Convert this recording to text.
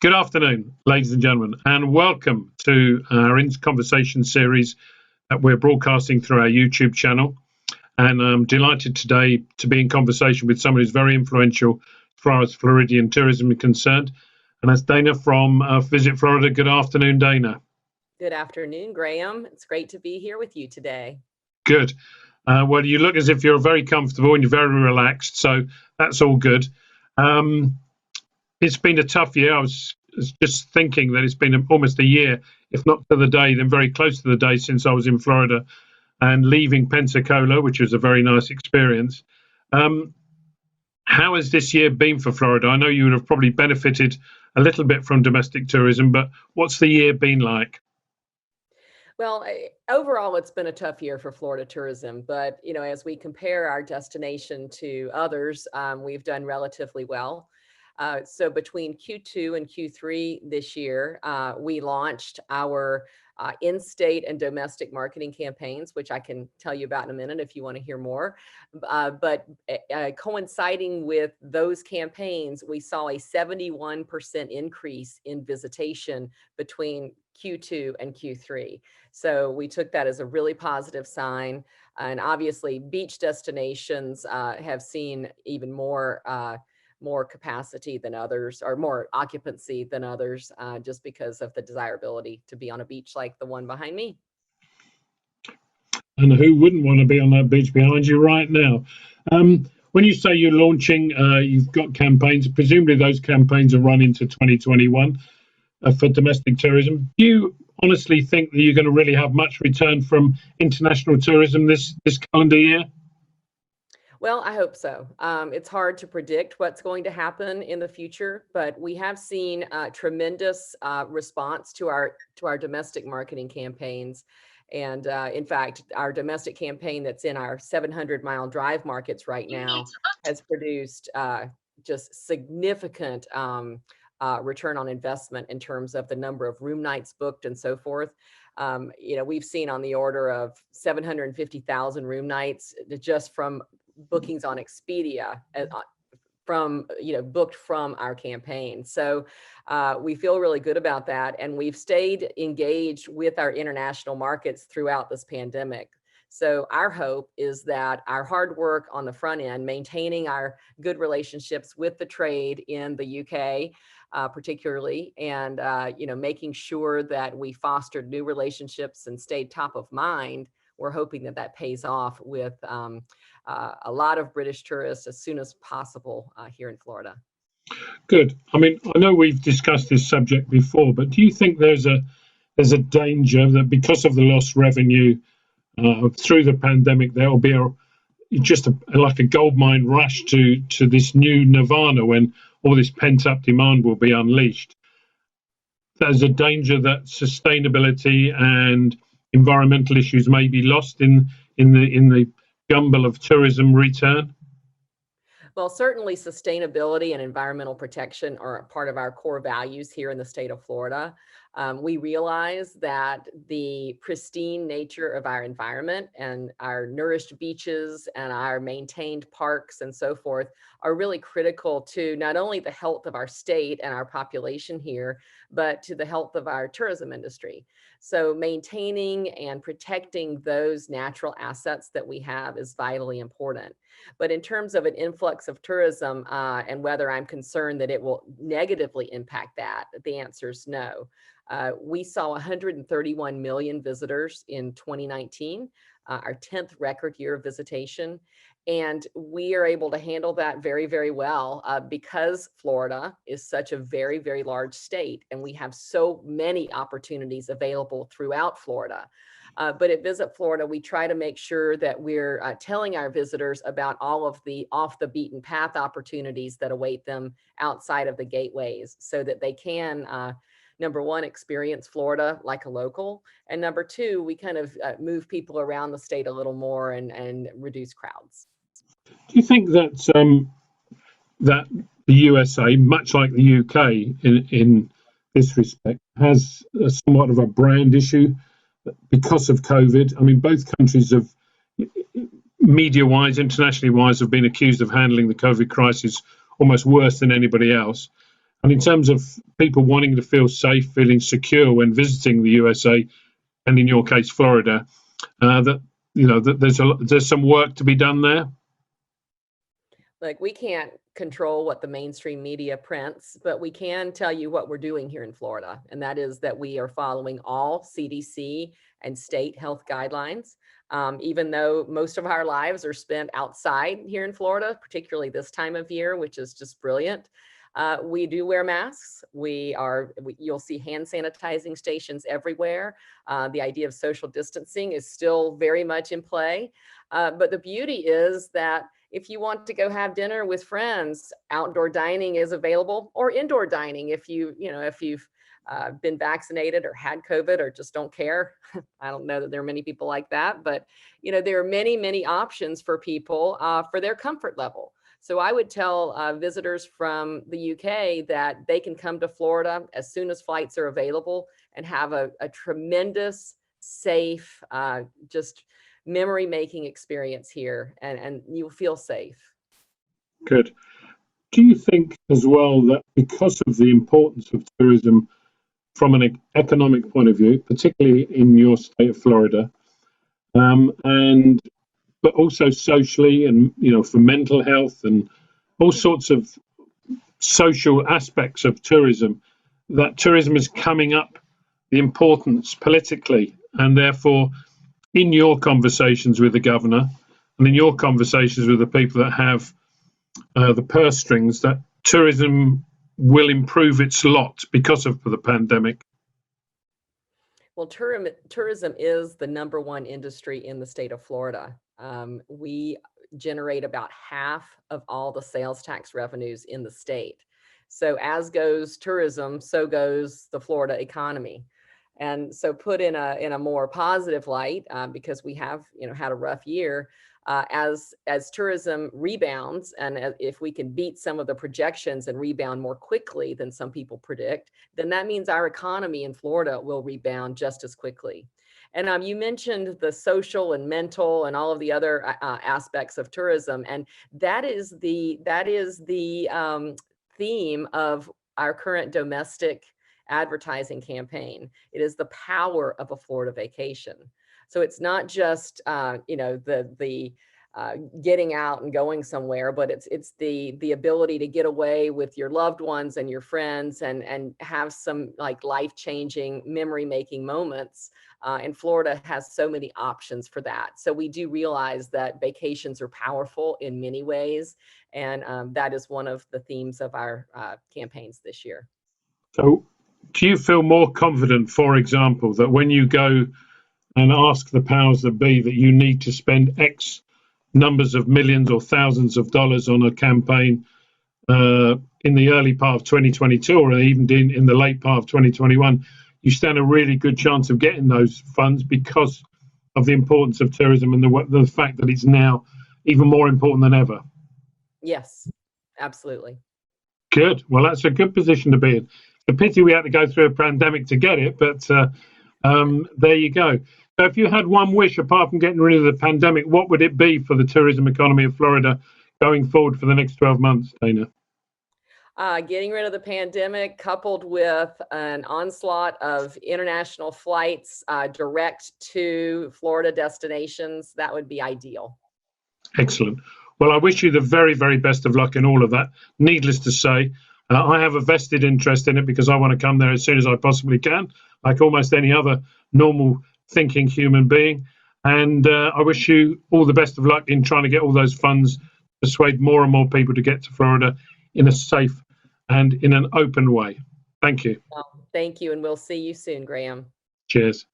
Good afternoon, ladies and gentlemen, and welcome to our Conversation series that we're broadcasting through our YouTube channel. And I'm delighted today to be in conversation with someone who's very influential as far as Floridian tourism is concerned, and that's Dana from Visit Florida. Good afternoon, Dana. Good afternoon, Graham. It's great to be here with you today. Good. Well, you look as if you're very comfortable and you're very relaxed, so that's all good. It's been a tough year. I was just thinking that it's been almost a year, if not to the day, then very close to the day since I was in Florida and leaving Pensacola, which was a very nice experience. How has this year been for Florida? I know you would have probably benefited a little bit from domestic tourism, but what's the year been like? Well, overall, it's been a tough year for Florida tourism, but as we compare our destination to others, we've done relatively well. So between Q2 and Q3 this year, we launched our in-state and domestic marketing campaigns, which I can tell you about in a minute if you want to hear more. But coinciding with those campaigns, we saw a 71% increase in visitation between Q2 and Q3. So we took that as a really positive sign. And obviously, beach destinations have seen even more capacity than others, or more occupancy than others, just because of the desirability to be on a beach like the one behind me. And who wouldn't want to be on that beach behind you right now? When you say you're launching, you've got campaigns, presumably those campaigns are run into 2021 for domestic tourism. Do you honestly think that you're going to really have much return from international tourism this calendar year? Well, I hope so. It's hard to predict what's going to happen in the future, but we have seen tremendous response to our domestic marketing campaigns. And in fact, our domestic campaign that's in our 700-mile drive markets right now has produced just significant return on investment in terms of the number of room nights booked and so forth. We've seen on the order of 750,000 room nights just from bookings on Expedia, booked from our campaign. So we feel really good about that. And we've stayed engaged with our international markets throughout this pandemic. So our hope is that our hard work on the front end, maintaining our good relationships with the trade in the UK, particularly, and making sure that we fostered new relationships and stayed top of mind. We're hoping that pays off with a lot of British tourists as soon as possible here in Florida. Good. I mean, I know we've discussed this subject before, but do you think there's a danger that because of the lost revenue through the pandemic, there will be like a goldmine rush to this new nirvana when all this pent-up demand will be unleashed? There's a danger that sustainability and environmental issues may be lost in the jumble of tourism return? Well, certainly sustainability and environmental protection are a part of our core values here in the state of Florida. We realize that the pristine nature of our environment and our nourished beaches and our maintained parks and so forth are really critical to not only the health of our state and our population here, but to the health of our tourism industry. So maintaining and protecting those natural assets that we have is vitally important. But in terms of an influx of tourism and whether I'm concerned that it will negatively impact that, the answer is no. We saw 131 million visitors in 2019, our 10th record year of visitation. And we are able to handle that very, very well because Florida is such a very, very large state and we have so many opportunities available throughout Florida. But at Visit Florida, we try to make sure that we're telling our visitors about all of the off the beaten path opportunities that await them outside of the gateways so that they can, number one, experience Florida like a local. And number two, we kind of move people around the state a little more and reduce crowds. Do you think that that the USA, much like the UK in this respect, has somewhat of a brand issue because of COVID? I mean, both countries have, media-wise, internationally-wise, have been accused of handling the COVID crisis almost worse than anybody else. And in terms of people wanting to feel safe, feeling secure when visiting the USA, and in your case, Florida, that there's some work to be done there. Like, we can't control what the mainstream media prints, but we can tell you what we're doing here in Florida. And that is that we are following all CDC and state health guidelines. Even though most of our lives are spent outside here in Florida, particularly this time of year, which is just brilliant. We do wear masks. You'll see hand sanitizing stations everywhere. The idea of social distancing is still very much in play. But the beauty is that if you want to go have dinner with friends, outdoor dining is available, or indoor dining if you've been vaccinated or had COVID or just don't care. I don't know that there are many people like that, but there are many, many options for people for their comfort level. So I would tell visitors from the UK that they can come to Florida as soon as flights are available and have a tremendous, safe, just memory-making experience here, and you'll feel safe. Good. Do you think as well that because of the importance of tourism from an economic point of view, particularly in your state of Florida, but also socially and for mental health and all sorts of social aspects of tourism, that tourism is coming up the importance politically, and therefore in your conversations with the governor and in your conversations with the people that have the purse strings, that tourism will improve its lot because of the pandemic? Well, tourism is the #1 industry in the state of Florida. We generate about half of all the sales tax revenues in the state. So as goes tourism, so goes the Florida economy. And so put in a more positive light, because we have had a rough year, as tourism rebounds, and if we can beat some of the projections and rebound more quickly than some people predict, then that means our economy in Florida will rebound just as quickly. And you mentioned the social and mental and all of the other aspects of tourism, and that is the theme of our current domestic advertising campaign. It is the power of a Florida vacation. So it's not just the getting out and going somewhere, but it's the ability to get away with your loved ones and your friends and have some like life-changing memory-making moments. And Florida has so many options for that. So we do realize that vacations are powerful in many ways, and that is one of the themes of our campaigns this year. So do you feel more confident, for example, that when you go and ask the powers that be that you need to spend X numbers of millions or thousands of dollars on a campaign in the early part of 2022 or even in the late part of 2021, you stand a really good chance of getting those funds because of the importance of tourism and the fact that it's now even more important than ever? Yes, absolutely. Good. Well, that's a good position to be in. A pity we had to go through a pandemic to get it, but there you go. So if you had one wish apart from getting rid of the pandemic, what would it be for the tourism economy of Florida going forward for the next 12 months, Dana? Getting rid of the pandemic, coupled with an onslaught of international flights direct to Florida destinations, that would be ideal. Excellent. Well, I wish you the very, very best of luck in all of that. Needless to say, I have a vested interest in it because I want to come there as soon as I possibly can, like almost any other normal thinking human being. And I wish you all the best of luck in trying to get all those funds, persuade more and more people to get to Florida in a safe and in an open way. Thank you. Well, thank you, and we'll see you soon, Graham. Cheers.